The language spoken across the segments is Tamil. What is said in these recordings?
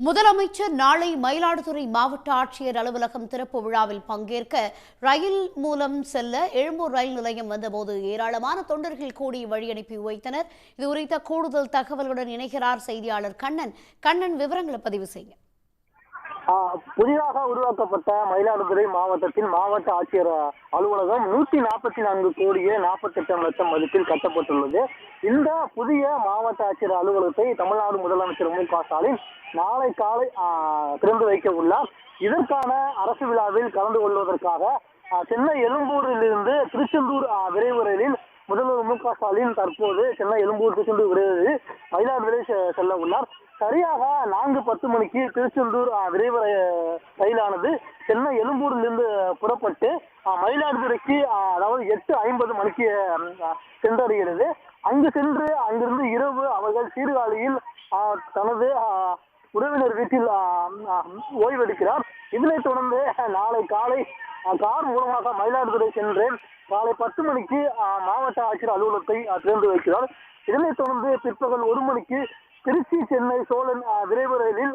முதலமைச்சர் நாளை மயிலாடுதுறை மாவட்ட ஆட்சியர் அலுவலகம் திறப்பு விழாவில் பங்கேற்க ரயில் மூலம் செல்ல எழும்பூர் ரயில் நிலையம் வந்தபோது ஏராளமான தொண்டர்கள் கூடி வழி அனுப்பி வைத்தனர். இது குறித்த கூடுதல் தகவல்களுடன் இணைகிறார் செய்தியாளர் கண்ணன். விவரங்களை பதிவு செய்ய. புதிதாக உருவாக்கப்பட்ட மயிலாடுதுறை மாவட்டத்தின் மாவட்ட ஆட்சியர் அலுவலகம் 144 கோடியே 48 லட்சம் மதிப்பில் கட்டப்பட்டுள்ளது. இந்த புதிய மாவட்ட ஆட்சியர் அலுவலகத்தை தமிழ்நாடு முதலமைச்சர் மு.க.ஸ்டாலின் நாளை காலை திறந்து வைக்க உள்ளார். இதற்கான அரசு விழாவில் கலந்து கொள்வதற்காக சென்னை எழும்பூரில் இருந்து திருச்செந்தூர் விரைவு ரயிலில் முதல்வர் மு.க.ஸ்டாலின் தற்போது சென்னை எழும்பூர் திருச்செந்தூர் விரைவு ரயிலில் மயிலாடுதுறை செல்ல உள்ளார். சரியாக 4:10 மணிக்கு திருச்செந்தூர் விரைவு ரயிலானது சென்னை எழும்பூரில் இருந்து புறப்பட்டு மயிலாடுதுறைக்கு அதாவது 8:50 மணிக்கு சென்றடைகிறது. அங்கு சென்று அங்கிருந்து இரவு அவர்கள் சீர்காழியில் தனது உறவினர் வீட்டில் ஓய்வெடுக்கிறார். இதனைத் தொடர்ந்து நாளை காலை கார் மூலமாக மயிலாடுதுறை சென்று காலை 10 மணிக்கு மாவட்ட ஆட்சியர் அலுவலகத்தை திறந்து வைக்கிறார். இதனைத் தொடர்ந்து பிற்பகல் 1 மணிக்கு திருச்சி சென்னை சோழன் விரைவு ரயிலில்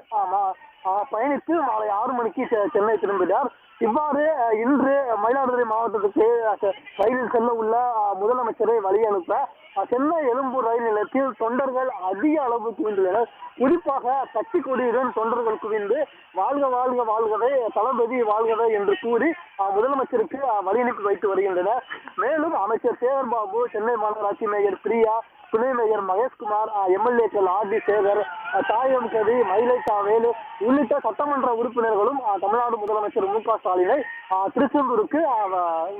பயணித்து மாலை 6 மணிக்கு சென்னை திரும்பினார். இவ்வாறு இன்று மயிலாடுதுறை மாவட்டத்துக்கு ரயிலில் செல்ல உள்ள முதலமைச்சரை வழி அனுப்ப சென்னை எழும்பூர் ரயில் நிலையத்தில் தொண்டர்கள் அதிக அளவு குவிந்துள்ளனர். குறிப்பாக கட்சி கொடியுடன் தொண்டர்கள் குவிந்து வாழ்க வாழ்க வாழ்கவே தளபதி வாழ்கவே என்று கூறி முதலமைச்சருக்கு வழி அனுப்பி வைத்து வருகின்றனர். மேலும் அமைச்சர் சேகர் பாபு, சென்னை மாநகராட்சி மேயர் பிரியா, துணை மேயர் மகேஷ்குமார், எம்எல்ஏக்கள் ஆர்டி சேகர், தாயம் கதி, மயிலைட்டா வேலு உள்ளிட்ட சட்டமன்ற உறுப்பினர்களும் தமிழ்நாடு முதலமைச்சர் மு.க.ஸ்டாலினை திருச்செந்தூருக்கு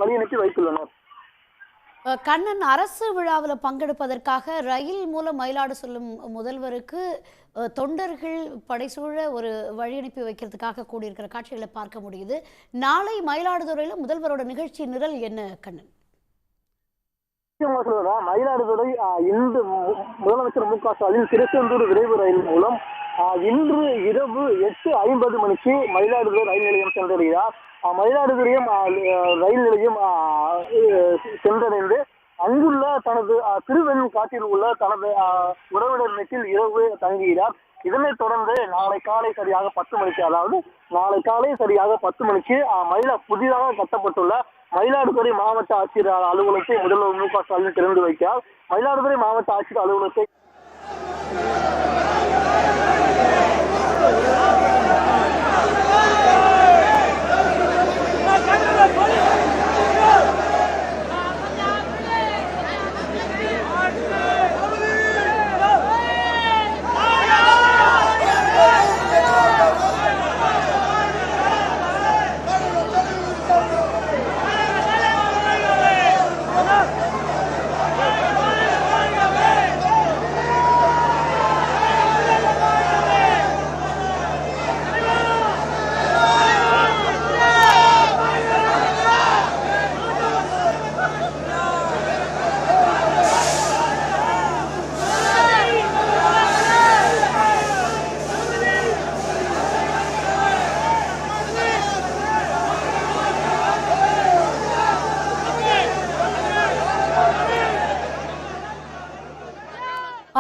வழி அனுப்பி வைத்துள்ளனர். கண்ணன், அரசு விழாவில் பங்கெடுப்பதற்காக ரயில் மூலம் மயிலாடு செல்லும் முதல்வருக்கு தொண்டர்கள் படைசூழ ஒரு வழி அனுப்பி வைக்கிறதுக்காக கூடியிருக்கிற காட்சிகளை பார்க்க முடியுது. நாளை மயிலாடுதுறையில் முதல்வரோட நிகழ்ச்சி நிரல் என்ன கண்ணன்? மயிலாடுதுறை இன்று முதலமைச்சர் மு.க.ஸ்டாலின் திருச்செந்தூர் விரைவு ரயில் மூலம் இன்று இரவு 8:50 மணிக்கு மயிலாடுதுறை ரயில் நிலையம் சென்றடைகிறார். மயிலாடுதுறையும் ரயில் நிலையம் சென்றடைந்து அங்குள்ள தனது திருவெண்காட்டில் உள்ள தனது உறவினர் வீட்டில் இரவு தங்குகிறார். இதனைத் தொடர்ந்து நாளை காலை சரியாக 10 மணிக்கு, அதாவது நாளை காலை சரியாக 10 மணிக்கு புதிதாக கட்டப்பட்டுள்ள மயிலாடுதுறை மாவட்ட ஆட்சியர் அலுவலகத்தை முதல்வர் மு.க.ஸ்டாலின் திறந்து வைக்கிறார். மயிலாடுதுறை மாவட்ட ஆட்சியர் அலுவலகத்தை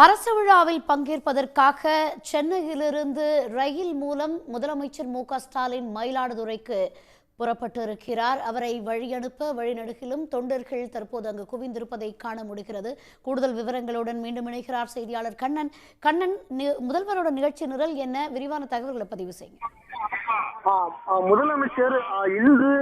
அரசு விழாவில் பங்கேற்பதற்காக சென்னையிலிருந்து ரயில் மூலம் முதலமைச்சர் மு.க.ஸ்டாலின் மயிலாடுதுறைக்கு புறப்பட்டு இருக்கிறார். அவரை வழியனுப்ப வழிநடுகிலும் தொண்டர்கள் தற்போது அங்கு குவிந்திருப்பதை காண முடிகிறது. கூடுதல் விவரங்களுடன் மீண்டும் இணைகிறார் செய்தியாளர் கண்ணன். முதல்வரோட நிகழ்ச்சி நிரல் என்ன? விரிவான தகவல்களை பதிவு செய்யுங்க. முதலமைச்சர் இன்று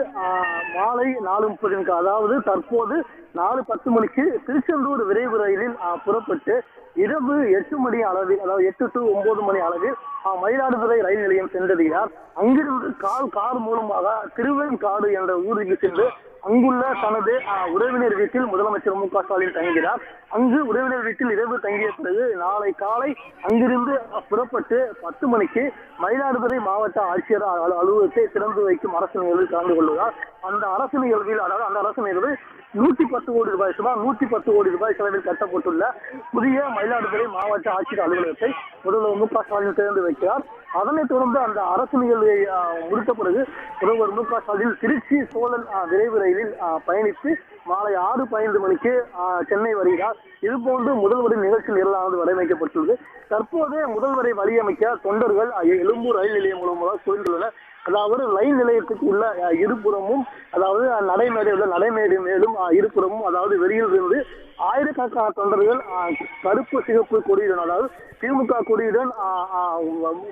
மாலை 4:30 அதாவது தற்போது 4:10 மணிக்கு திருச்செந்தூர் விரைவு ரயிலில் புறப்பட்டு இரவு 8 மணி அளவில், அதாவது 8 to 9 மணி அளவில் மயிலாடுதுறை ரயில் நிலையம் சென்றடைகிறார். அங்கிருந்து கார் மூலமாக திருவெண்காடு என்ற ஊருக்கு சென்று அங்குள்ள தனது உறவினர் வீட்டில் முதலமைச்சர் மு.க.ஸ்டாலின் தங்குகிறார். அங்கு உறவினர் வீட்டில் இரவு தங்கிய பிறகு நாளை காலை அங்கிருந்து புறப்பட்டு 10 மணிக்கு மயிலாடுதுறை மாவட்ட ஆட்சியர் அலுவலகத்தை திறந்து வைக்கும் அரசு நிகழ்வில் கலந்து கொள்வதால் அந்த அரசு நிகழ்வில் 110 கோடி ரூபாய், சுமார் 110 கோடி ரூபாய் செலவில் கட்டப்பட்டுள்ள புதிய மயிலாடுதுறை மாவட்ட ஆட்சியர் அலுவலகத்தை முதல்வர் மு க ஸ்டாலின் திறந்து வைக்கிறார். அதனைத் தொடர்ந்து அந்த அரசு நிகழ்வை முடித்த பிறகு முதல்வர் மு க ஸ்டாலின் திருச்சி சோழன் விரைவு ரயிலில் பயணித்து மாலை 6:15 மணிக்கு சென்னை வருகிறார். இதுபோன்று முதல்வரின் நிகழ்ச்சி நிரலானது வடிவமைக்கப்பட்டுள்ளது. தற்போது முதல்வரை வழியமைக்க தொண்டர்கள் எழும்பூர் ரயில் நிலையம் மூலமாக குவிந்துள்ளனர். அதாவது ரயில் நிலையத்துக்கு உள்ள இருபுறமும், அதாவது நடைமேடை உள்ள நடைமேடை மேலும் இருபுறமும், அதாவது வெளியில் இருந்து ஆயிரக்கணக்கான தொண்டர்கள் கருப்பு சிகப்பு கொடியுடன், அதாவது திமுக கொடியுடன்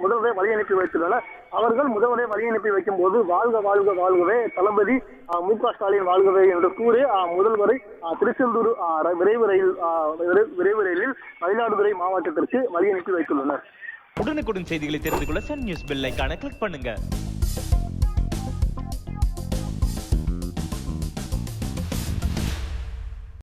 முதல்வரை வழி அனுப்பி வைத்துள்ளனர். அவர்கள் முதல்வரை வழி அனுப்பி வைக்கும் போது வாழ்க வாழ்க வாழ்கவே தளபதி மு க ஸ்டாலின் வாழ்கவே என்று கூறி முதல்வரை திருச்செந்தூர் விரைவு ரயிலில் மயிலாடுதுறை மாவட்டத்திற்கு வழி அனுப்பி வைத்துள்ளனர். உடனுக்குடன் செய்திகளை தெரிந்து கொள்ள சன் நியூஸ் பெல் ஐகானை கிளிக் பண்ணுங்க.